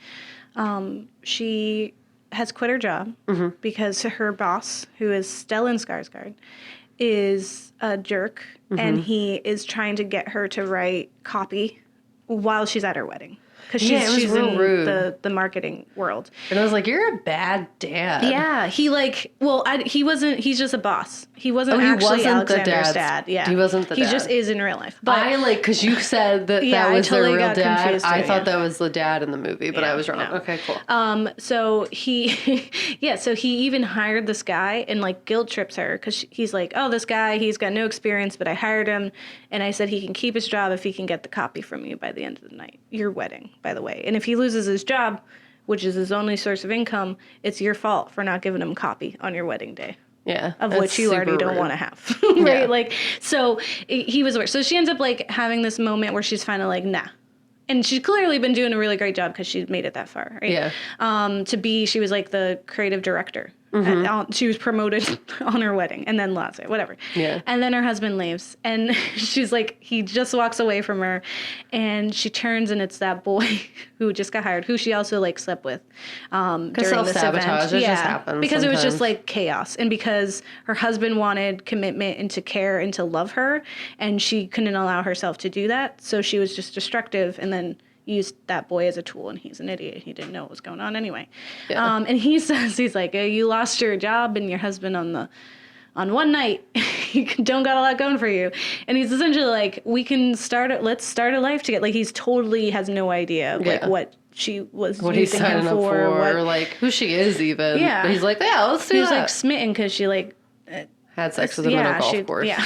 she has quit her job because her boss, who is Stellan Skarsgård, is a jerk, and he is trying to get her to write copy while she's at her wedding. Because she's in the marketing world. And I was like, you're a bad dad. Yeah. He, like, he wasn't, he's just a boss. He wasn't actually Alexander's dad. Yeah. He wasn't the dad. He just is in real life. But I, like, because you said that was totally their real dad. I thought that was the dad in the movie, but I was wrong. No. Okay, cool. So he, so he even hired this guy and, like, guilt trips her because he's like, oh, this guy, he's got no experience, but I hired him. And I said he can keep his job if he can get the copy from you by the end of the night. Your wedding, by the way. And if he loses his job, which is his only source of income, it's your fault for not giving him copy on your wedding day. Yeah. Of which you already don't want to have. Right? Yeah. Like, so he was worse. So she ends up, like, having this moment where she's finally like, nah. And she's clearly been doing a really great job because she's made it that far, right? Yeah. She was, like, the creative director. She was promoted on her wedding, and then lost it, whatever. Yeah. And then her husband leaves, and she's like, he just walks away from her, and she turns, and it's that boy who just got hired, who she also, like, slept with during this event. It just happens because sometimes. It was just, like, chaos, and because her husband wanted commitment and to care and to love her, and she couldn't allow herself to do that, so she was just destructive, and then used that boy as a tool, and he's an idiot. He didn't know what was going on anyway. Yeah. And he says, he's like, you lost your job and your husband on one night. You don't got a lot going for you. And he's essentially like, let's start a life together. Like, he's totally has no idea of, like, what she was using him for, like, who she is even. Yeah. But he's like, yeah, let's do that. He was, like, smitten because she, like, had sex with him in a golf course. Yeah.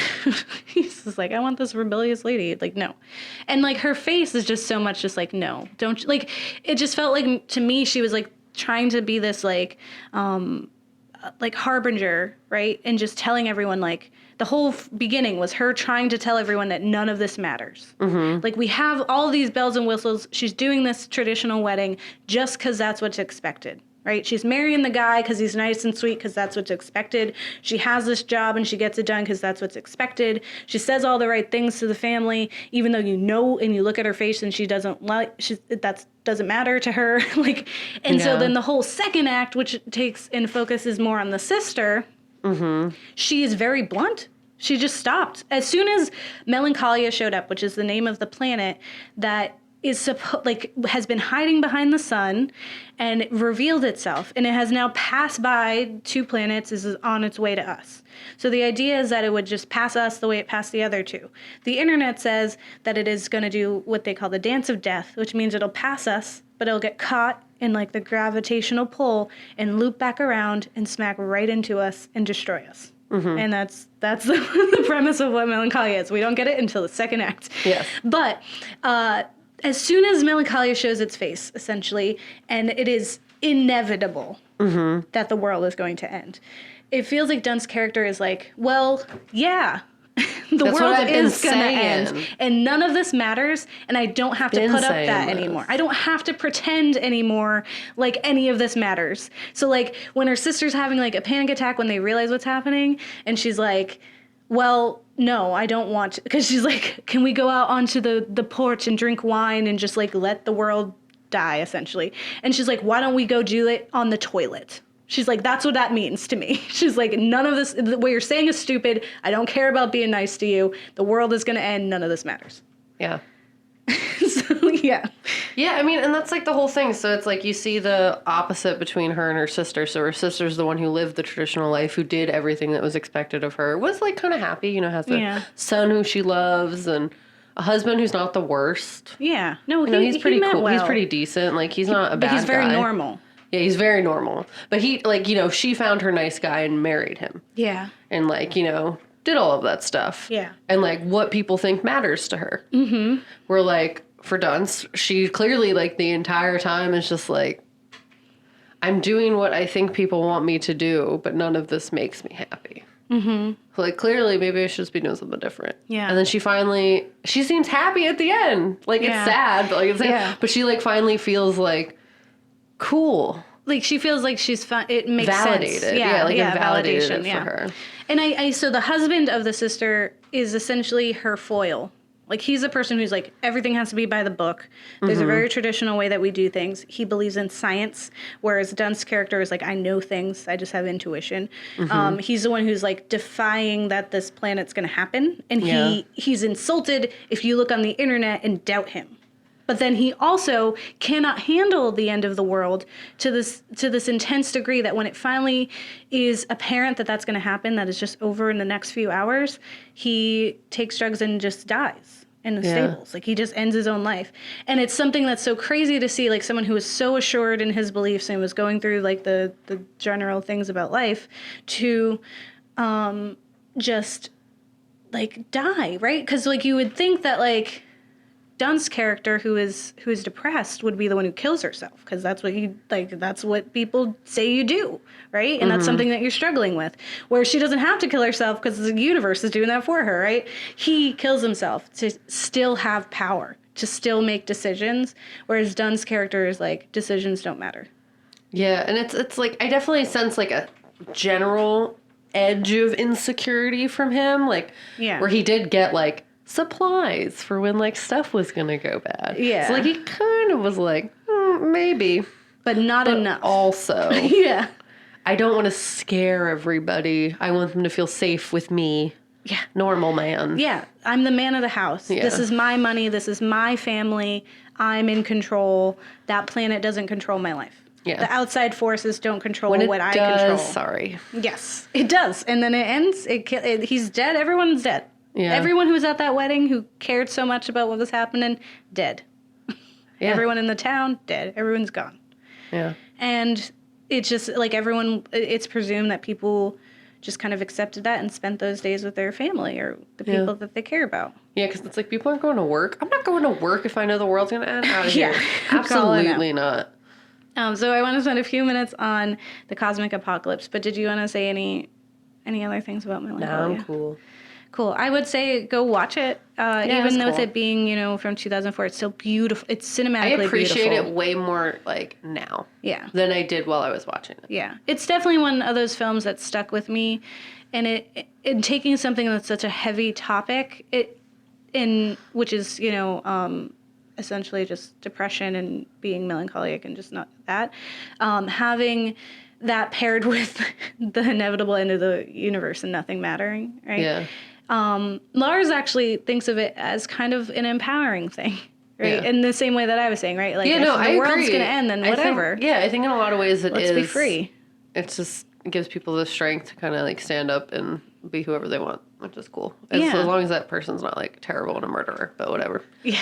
He's just like, I want this rebellious lady. Like, no. And, like, her face is just so much just like, no. Don't, like, it just felt like, to me, she was, like, trying to be this, like harbinger, right? And just telling everyone, like, the whole beginning was her trying to tell everyone that none of this matters. Like, we have all these bells and whistles. She's doing this traditional wedding just because that's what's expected. Right? She's marrying the guy because he's nice and sweet because that's what's expected. She has this job and she gets it done because that's what's expected. She says all the right things to the family, even though you know and you look at her face and she doesn't that doesn't matter to her. So then the whole second act, which takes and focuses more on the sister, She is very blunt. She just stopped. As soon as Melancholia showed up, which is the name of the planet that is has been hiding behind the sun, and it revealed itself, and it has now passed by 2 planets, is on its way to us. So the idea is that it would just pass us the way it passed the other 2. The internet says that it is going to do what they call the dance of death, which means it'll pass us, but it'll get caught in like the gravitational pull and loop back around and smack right into us and destroy us. And that's the premise of what Melancholia is. We don't get it until the second act. Yes. But as soon as Melancholia shows its face, essentially, and it is inevitable that the world is going to end, it feels like Dunn's character is like, well, yeah, the That's world what I've been is going to end, saying. and none of this matters, and I don't have to Been put up saying that this. anymore. I don't have to pretend anymore like any of this matters. So, like, when her sister's having, like, a panic attack when they realize what's happening, and she's like, well, no, I don't want to, because she's like, can we go out onto the porch and drink wine and just, like, let the world die, essentially? And she's like, why don't we go do it on the toilet? She's like, that's what that means to me. She's like, none of this, what you're saying is stupid. I don't care about being nice to you. The world is going to end. None of this matters. Yeah. So, yeah. Yeah, I mean, and that's like the whole thing. So it's like you see the opposite between her and her sister. So her sister's the one who lived the traditional life, who did everything that was expected of her, was like kind of happy, you know, has a son who she loves and a husband who's not the worst. Yeah. No, You know, he's pretty meant cool. well. He's pretty decent. Like, he's not a bad But he's very guy. normal. Yeah, he's very normal. But he, like, you know, she found her nice guy and married him. Yeah. And, like, you know, did all of that stuff. Yeah. And, like, what people think matters to her. Mm-hmm. Where, like, for Dunst, she clearly, like, the entire time is just like, I'm doing what I think people want me to do, but none of this makes me happy. Mm-hmm. So, like, clearly, maybe I should just be doing something different. Yeah. And then she seems happy at the end. Like, it's sad, but, like, it's sad. Yeah. But she, like, finally feels, like, cool. Like, she feels like she's fun. It makes Validated. sense. Yeah, like, it validated validation, it for her. And so the husband of the sister is essentially her foil. Like, he's a person who's like, everything has to be by the book. There's a very traditional way that we do things. He believes in science, whereas Dunst's character is like, I know things. I just have intuition. He's the one who's like defying that this planet's going to happen. And he's insulted if you look on the internet and doubt him. But then he also cannot handle the end of the world to this intense degree that when it finally is apparent that that's going to happen, that is just over in the next few hours, he takes drugs and just dies in the stables. Like, he just ends his own life. And it's something that's so crazy to see, like, someone who was so assured in his beliefs and was going through, like, the general things about life to just, like, die, right? Because, like, you would think that, like, Dunn's character, who is depressed, would be the one who kills herself, because that's what people say you do, right? And that's something that you're struggling with. Where she doesn't have to kill herself because the universe is doing that for her, right? He kills himself to still have power, to still make decisions, whereas Dunn's character is like, decisions don't matter. Yeah, and it's like, I definitely sense like a general edge of insecurity from him, like, where he did get like supplies for when like stuff was gonna go bad. Yeah. So like he kind of was like, maybe. But not enough. Also, Yeah. I don't want to scare everybody. I want them to feel safe with me. Yeah. Normal man. Yeah. I'm the man of the house. Yeah. This is my money. This is my family. I'm in control. That planet doesn't control my life. Yeah. The outside forces don't control When it what I does, control. sorry. Yes, it does. And then it ends. He's dead. Everyone's dead. Yeah. Everyone who was at that wedding who cared so much about what was happening, dead. Yeah. Everyone in the town, dead. Everyone's gone. Yeah. And it's just like it's presumed that people just kind of accepted that and spent those days with their family or the people that they care about. Yeah, because it's like people aren't going to work. I'm not going to work if I know the world's going to end. Out of Yeah. here. Calling Absolutely not. So I want to spend a few minutes on the cosmic apocalypse, but did you want to say any other things about Melancholia? No, I'm cool. Cool. I would say go watch it. Even though with it being, from 2004, it's still beautiful. It's cinematically I appreciate beautiful. it way more like now. Yeah. Than I did while I was watching it. Yeah. It's definitely one of those films that stuck with me, and it taking something that's such a heavy topic, which is, essentially just depression and being melancholic and just not that, having that paired with the inevitable end of the universe and nothing mattering, right? Yeah. Lars actually thinks of it as kind of an empowering thing, right? Yeah. In the same way that I was saying, right? Like, Yeah, if no, I the world's agree. going to end, then I think- whatever. I think in a lot of ways Let's be free. It's just, it gives people the strength to kind of like stand up and be whoever they want, which is cool. As long as that person's not like terrible and a murderer, but whatever. Yeah.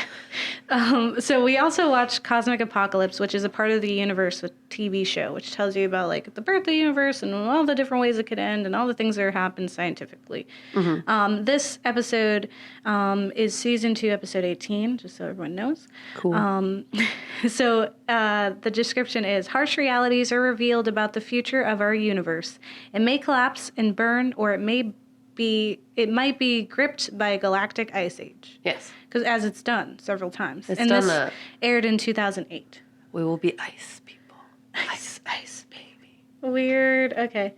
So we also watched Cosmic Apocalypse, which is a part of the universe TV show, which tells you about like the birth of the universe and all the different ways it could end and all the things that happen scientifically. Mm-hmm. This episode is season 2, episode 18, just so everyone knows. Cool. So the description is: harsh realities are revealed about the future of our universe. It may collapse and burn, or it might be gripped by a galactic ice age. Yes. Because as it's done several times. It's and done this that. aired in 2008. We will be ice people. Ice, baby. Weird. Okay.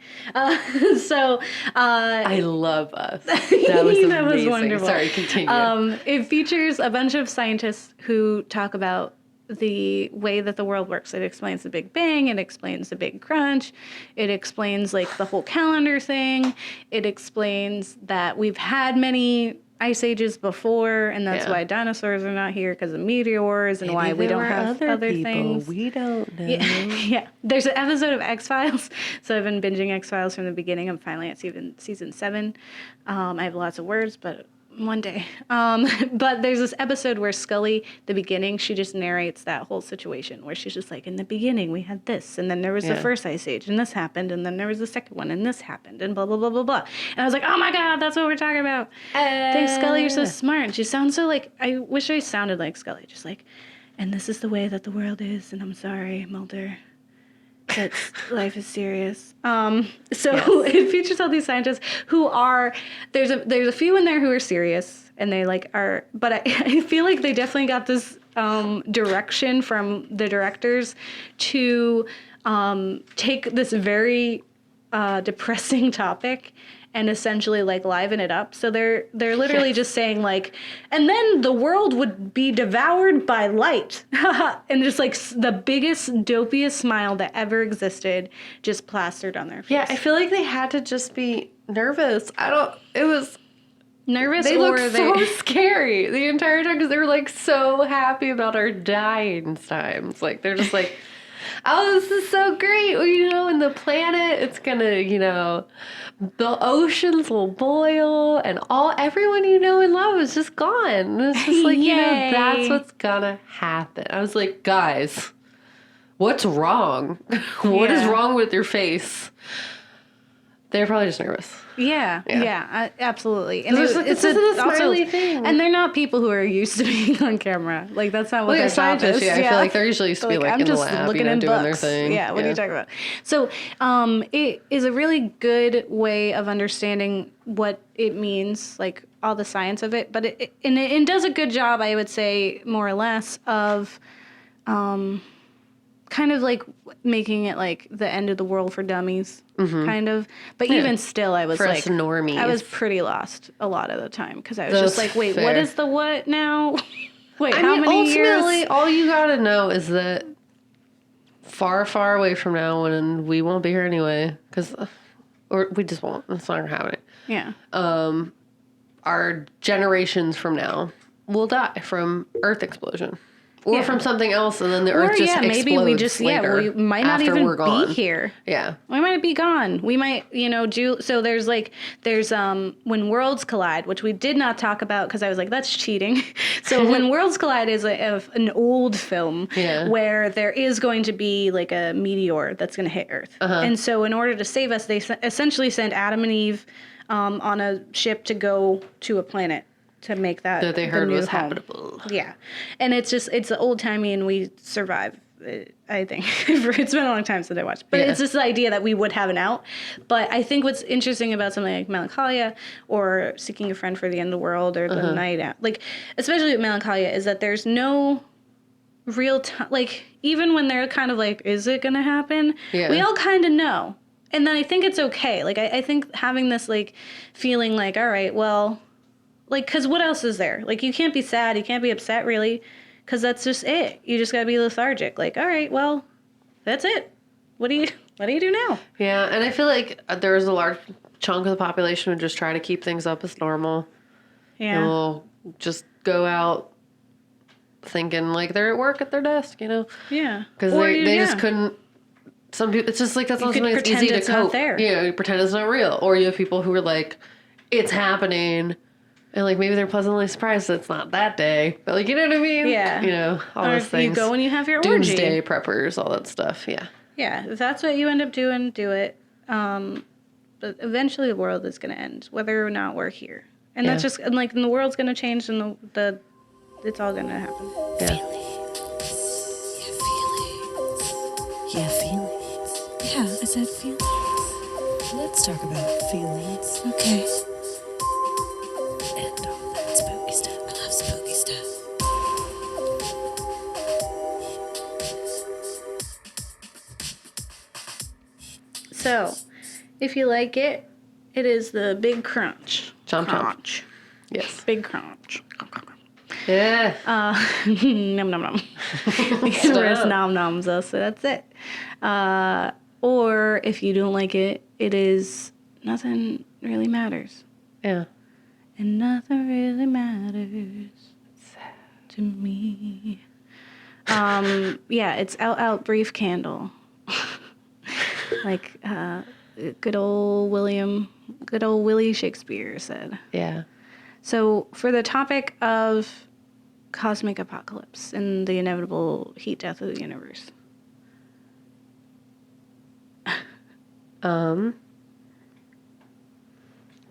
So I love us. That was amazing. That was wonderful. Sorry, continue. It features a bunch of scientists who talk about the way that the world works. It explains the Big Bang. It explains the Big Crunch. It explains like the whole calendar thing. It explains that we've had many ice ages before, and that's why dinosaurs are not here because of meteors, and why we don't have other things. We don't know. Yeah. There's an episode of X-Files. So I've been binging X-Files from the beginning. I'm finally at season 7. I have lots of words, but one day. But there's this episode where Scully, the beginning, she just narrates that whole situation where she's just like, in the beginning we had this, and then there was the first ice age, and this happened, and then there was the second one, and this happened, and blah, blah, blah, blah, blah. And I was like, oh my God, that's what we're talking about. Thanks, Scully, you're so smart. She sounds so like, I wish I sounded like Scully, just like, and this is the way that the world is, and I'm sorry, Mulder. That's life is serious. It features all these scientists who are there's a few in there who are serious, and they like are, but I feel like they definitely got this direction from the directors to take this very depressing topic and essentially like liven it up. So they're literally just saying like, and then the world would be devoured by light. And just like the biggest, dopiest smile that ever existed just plastered on their face. Yeah, I feel like they had to just be nervous. It was nervous. They looked so scary the entire time because they were like so happy about our dying times. Like they're just like, oh, this is so great. Well, and the planet, it's gonna, the oceans will boil, and everyone you know and love is just gone. And it's just like, that's what's gonna happen. I was like, guys, what's wrong? What is wrong with your face? They're probably just nervous. Yeah, absolutely. And it's a smiley thing. And they're not people who are used to being on camera. Like, that's not what their job is. I feel like they're usually used to be like I'm in the just lab, looking doing books. their thing. Yeah, what are you talking about? So it is a really good way of understanding what it means, like all the science of it. But it does a good job, I would say, more or less, of kind of like making it like the end of the world for dummies, kind of. But even still, I was for like, us normies. I was pretty lost a lot of the time because I was just like, wait, what is the what now? Wait, how many years? Ultimately, all you gotta know is that far, far away from now, when we won't be here anyway, or we just won't. It's not happening. Yeah. Our generations from now will die from Earth explosion. Or from something else, and then the Earth just explodes maybe we just later we might not after even we're gone. be here. Yeah, we might be gone. We might, do. So there's when worlds collide, which we did not talk about because I was like, that's cheating. So when worlds collide is an old film where there is going to be like a meteor that's going to hit Earth, and so in order to save us, they essentially send Adam and Eve on a ship to go to a planet to make that they heard was home. habitable. Yeah. And it's old timey and we survive, I think. It's been a long time since I watched. But it's just the idea that we would have an out. But I think what's interesting about something like Melancholia or Seeking a Friend for the End of the World or The Night Out, like, especially with Melancholia, is that there's no real time. Like, even when they're kind of like, is it going to happen? Yeah. We all kind of know. And then I think it's okay. Like, I think having this, like, feeling like, all right, well, like, because what else is there? Like, you can't be sad. You can't be upset, really, because that's just it. You just got to be lethargic. Like, all right, well, that's it. What do you what do you do now? Yeah, and I feel like there's a large chunk of the population who just try to keep things up as normal. Yeah. And will just go out thinking like they're at work at their desk, Yeah. Because they just couldn't. Some people, it's just like that's not something that's easy to cope. Yeah, you pretend it's not real, or you have people who are like, it's happening, and like maybe they're pleasantly surprised that it's not that day, but like you know what I mean? Yeah. All or those if things. you go and you have your Doomsday orgy. preppers, all that stuff. Yeah. Yeah, if that's what you end up doing, do it. But eventually the world is going to end, whether or not we're here. And that's just, and like, and the world's going to change, and it's all going to happen. Yeah. Yeah, feelings. Yeah, I said feelings. Let's talk about feelings. Okay. And all that spooky stuff. I love spooky stuff. So, if you like it, it is the Big Crunch. Chomp, chomp. Crunch. Yes. Big Crunch. Yeah. Nom nom nom. There's nom noms, so that's it. Or if you don't like it, it is Nothing Really Matters. Yeah. And nothing really matters to me. Yeah, it's Out Brief Candle. Like good old Willie Shakespeare said. Yeah. So for the topic of cosmic apocalypse and the inevitable heat death of the universe.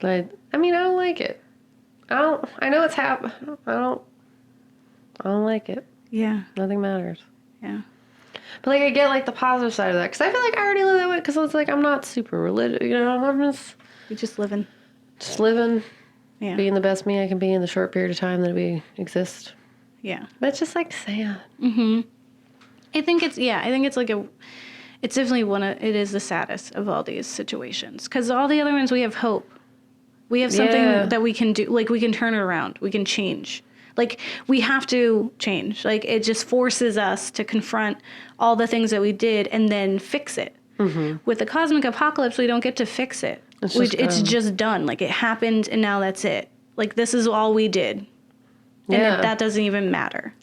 Like, I mean, I don't like it. I know it's happening. I don't like it. Yeah. Nothing matters. Yeah. But like, I get like the positive side of that, because I feel like I already live that way, because it's like I'm not super religious, I'm You're just living. just living, Yeah. being the best me I can be in the short period of time that we exist. Yeah. But it's just like sad. I think it's like it's definitely it is the saddest of all these situations, because all the other ones we have hope. We have something that we can do, like we can turn it around, we can change. Like we have to change. Like it just forces us to confront all the things that we did and then fix it. With the cosmic apocalypse, we don't get to fix it. It's just done. Like it happened and now that's it. Like this is all we did. And that doesn't even matter.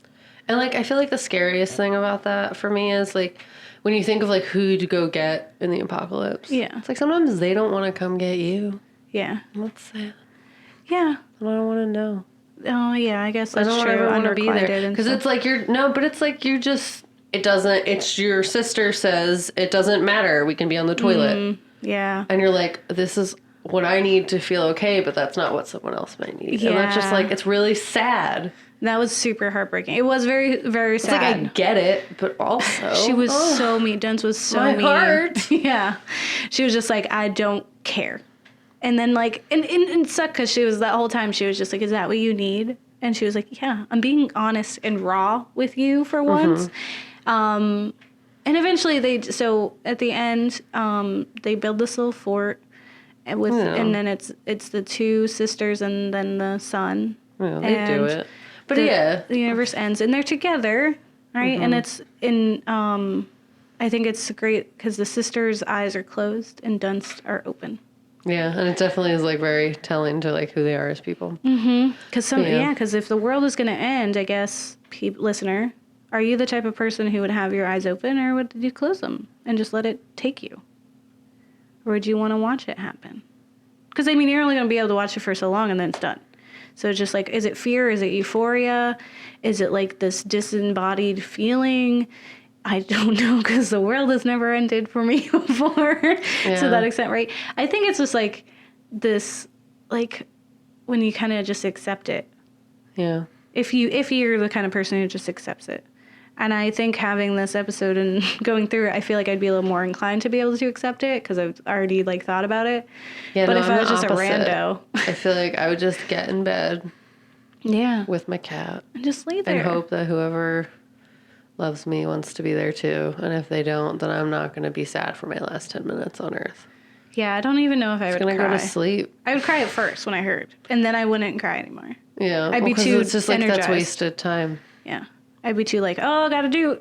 And like, I feel like the scariest thing about that for me is like, when you think of like who to go get in the apocalypse. Yeah. It's like sometimes they don't want to come get you. Yeah. That's sad. Yeah. I don't want to know. Oh yeah, I guess that's I don't true. ever want to be there. Because stuff. it's like it's your sister says it doesn't matter. We can be on the toilet. Yeah. And you're like, this is what I need to feel okay, but that's not what someone else might need. And that's just Yeah. like, it's really sad. That was super heartbreaking. It was very, very It's sad. like, I get it, but also. She was so mean. Dens was so my mean. heart. Yeah. She was just like, I don't care. And then like, and it sucked because she was, that whole time she was just like, is that what you need? And she was like, yeah, I'm being honest and raw with you for once. And eventually so at the end, they build this little fort and then it's the two sisters and then the son. Yeah, they do it. But the universe ends and they're together, right? And it's in, I think it's great because the sisters' eyes are closed and Dunst are open. Yeah, and it definitely is like very telling to like who they are as people. Because if the world is going to end, I guess, listener, are you the type of person who would have your eyes open, or would you close them and just let it take you? Or would you want to watch it happen? Because I mean, you're only going to be able to watch it for so long, and then it's done. So it's just like, is it fear? Is it euphoria? Is it like this disembodied feeling? I don't know, because the world has never ended for me before to that extent, right? I think it's just like this, like when you kind of just accept it. Yeah. If you're the kind of person who just accepts it. And I think having this episode and going through it, I feel like I'd be a little more inclined to be able to accept it because I've already like thought about it. Yeah, but no, if I'm I was the just opposite. a rando, I feel like I would just get in bed with my cat and just lay there and hope that whoever loves me wants to be there too. And if they don't, then I'm not going to be sad for my last 10 minutes on Earth. Yeah, I don't even know if I would cry. I'm going to go to sleep. I would cry at first when I heard, and then I wouldn't cry anymore. Yeah, I'd be too it's just like energized. that's wasted time. Yeah, I'd be too like, oh, gotta do.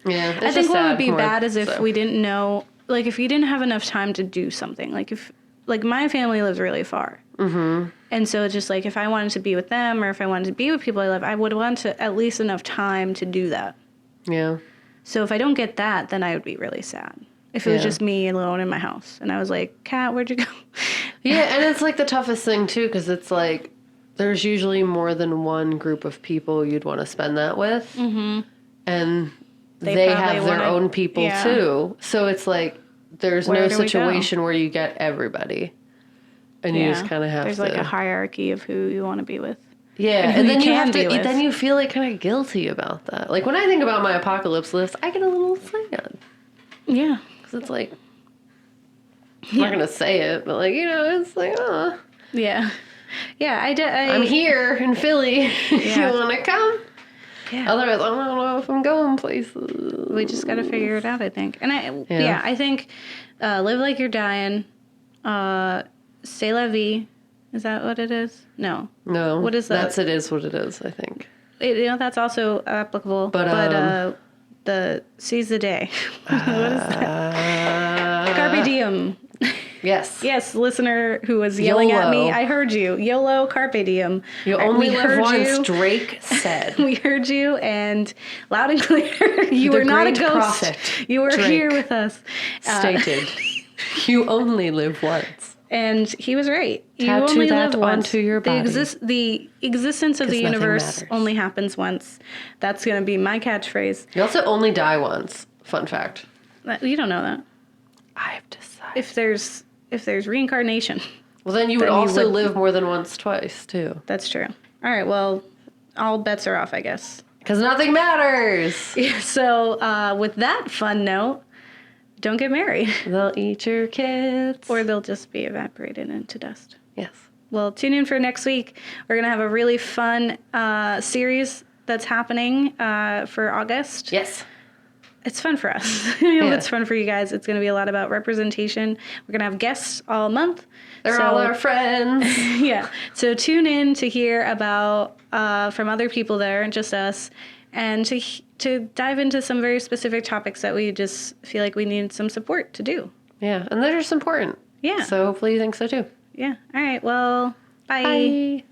Yeah, I think what would be bad is if we didn't know like, if you didn't have enough time to do something, like, if, like, my family lives really far. Mm-hmm. And so it's just, like, if I wanted to be with them or if I wanted to be with people I love, I would want to at least enough time to do that. Yeah. So if I don't get that, then I would be really sad. If it was just me alone in my house. And I was like, Kat, where'd you go? Yeah, and it's, like, the toughest thing, too, because it's, like, there's usually more than one group of people you'd want to spend that with. Mm-hmm. And they have their own people, too. So it's, like, there's no situation where you get everybody. And you just kind of have There's, like, a hierarchy of who you want to be with. Yeah, and then you have to. Then you feel like kind of guilty about that. Like when I think about my apocalypse list, I get a little sad. Yeah, because it's like I'm not gonna say it, but like it's like yeah. I'm here in Philly. If you want to come. Yeah. Otherwise, I don't know if I'm going places. We just got to figure it out, I think. And I think live like you're dying. C'est la vie. Is that what it is? No. What is that? It is what it is, I think. That's also applicable. But the seize the day. What is that? Carpe diem. Yes. Yes, listener who was yelling at me. I heard you. YOLO, carpe diem. You only live once, Drake said. We heard you, and loud and clear, you were not a ghost. Prophet, you were Drake here with us. Stated, you only live once. And he was right. You Tattoo only that live once. onto your body. The existence of the universe only happens once. That's going to be my catchphrase. You also only die once. Fun fact. You don't know that. I've decided. If there's reincarnation. Well, then you would also live more than once, twice, too. That's true. All right, well, all bets are off, I guess. Because nothing matters. Yeah, so with that fun note, don't get married. They'll eat your kids. Or they'll just be evaporated into dust. Yes. Well, tune in for next week. We're going to have a really fun series that's happening for August. Yes. It's fun for us. It's fun for you guys. It's going to be a lot about representation. We're going to have guests all month. They're all our friends. Yeah. So tune in to hear about from other people there and just us, and to dive into some very specific topics that we just feel like we need some support to do. Yeah, and they're just important. Yeah. So hopefully you think so too. Yeah. All right. Well, bye. Bye.